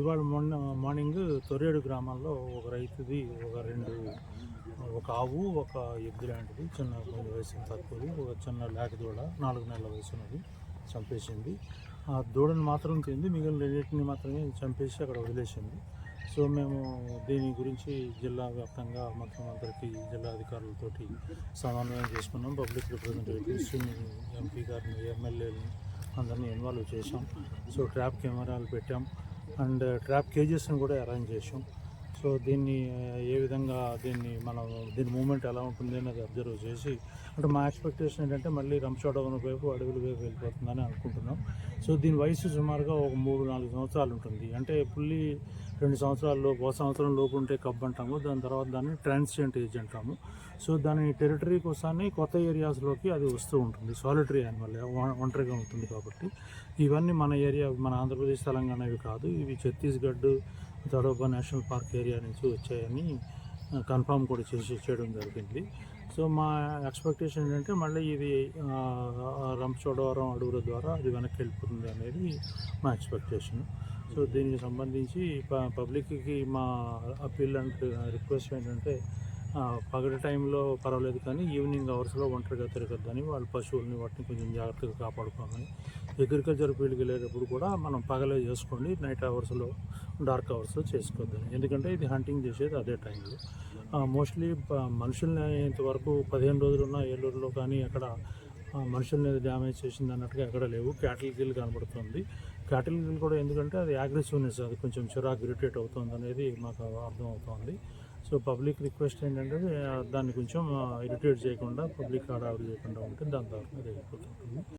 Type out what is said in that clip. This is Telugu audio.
ఇవాళ మార్నింగ్ తొర్రేడు గ్రామాల్లో ఒక రైతుది ఒక ఆవు ఒక ఎద్దు లాంటిది చిన్న కొంచెం వయసు తక్కువది ఒక చిన్న లేక దూడ 4 నెలల వయసున్నది చంపేసింది. ఆ దూడను మాత్రం తింది, మిగిలిన రెండింటిని మాత్రమే చంపేసి అక్కడ వదిలేసింది. సో మేము దీని గురించి జిల్లా వ్యాప్తంగా మొత్తం అందరికీ జిల్లా అధికారులతోటి సమన్వయం చేసుకున్నాం. పబ్లిక్ రిప్రజెంటేటివ్స్, ఎంపీ గారిని, ఎమ్మెల్యేని అందరినీ ఇన్వాల్వ్ చేసాం. సో ట్రాప్ కెమెరాలు పెట్టాం అండ్ ట్రాప్ కేజెస్ని కూడా అరేంజ్ చేసాం. సో దీన్ని ఏ విధంగా దీని మూమెంట్ ఎలా ఉంటుంది అనేది అబ్జర్వ్ చేసి, అంటే మా ఎక్స్పెక్టేషన్ ఏంటంటే మళ్ళీ రంపచోడవరం వైపు అడవుల వైపు వెళ్ళిపోతుందని అనుకుంటున్నాం. సో దీని వయసు సుమారుగా ఒక 3-4 సంవత్సరాలు ఉంటుంది. అంటే పుల్లి 2 సంవత్సరాల లోపు, 1 సంవత్సరం లోపు ఉంటే కబ్ అంటాము, దాని తర్వాత దాన్ని ట్రాన్సియంట్ ఏజ్ అంటాము. సో దాని టెరిటరీ కోసాన్ని కొత్త ఏరియాస్లోకి అది వస్తూ ఉంటుంది. సాలిటరీ యానిమల్, ఒంటరిగా ఉంటుంది కాబట్టి. ఇవన్నీ మన ఏరియా, మన ఆంధ్రప్రదేశ్, తెలంగాణవి కాదు, ఇవి Chhattisgarh, Tadoba national park area నుంచి వచ్చాయని కన్ఫామ్ కూడా చేయడం జరిగింది. సో మా ఎక్స్పెక్టేషన్ ఏంటంటే మళ్ళీ ఇది రంపచోడవరం అడవుల ద్వారా అది వెనక్కి వెళ్ళిపోతుంది అనేది మా ఎక్స్పెక్టేషన్. సో దీనికి సంబంధించి పబ్లిక్కి మా అప్పీల్ అండ్ రిక్వెస్ట్ ఏంటంటే, పగటి టైంలో పర్వాలేదు కానీ ఈవినింగ్ అవర్స్లో ఒంటరిగా తిరగద్దని, వాళ్ళ పశువుల్ని వాటిని కొంచెం జాగ్రత్తగా కాపాడుకోమని. అగ్రికల్చర్ ఫీల్డ్కి వెళ్ళేటప్పుడు కూడా మనం పగలే చేసుకోండి, నైట్ అవర్స్లో, డార్క్ అవర్స్లో చేసుకోవద్దని. ఎందుకంటే ఇది హంటింగ్ చేసేది అదే టైంలో. మోస్ట్లీ మనుషుల్ని ఇంతవరకు 15 రోజులున్న ఏలూరులో కానీ అక్కడ మనుషుల్ని డ్యామేజ్ చేసింది అన్నట్టుగా ఎక్కడ లేవు. క్యాటిల్ కిల్ కనబడుతుంది. క్యాటిల్ కిల్ కూడా ఎందుకంటే అది అగ్రెసివ్నెస్, అది కొంచెం చిరాకు, ఇరిటేట్ అవుతుంది అనేది మాకు అర్థమవుతుంది. సో పబ్లిక్ రిక్వెస్ట్ ఏంటంటే దాన్ని కొంచెం ఇరిటేట్ చేయకుండా, పబ్లిక్ హడావిడి చేయకుండా ఉంటే దాని ద్వారా జరిగిపోతుంటుంది.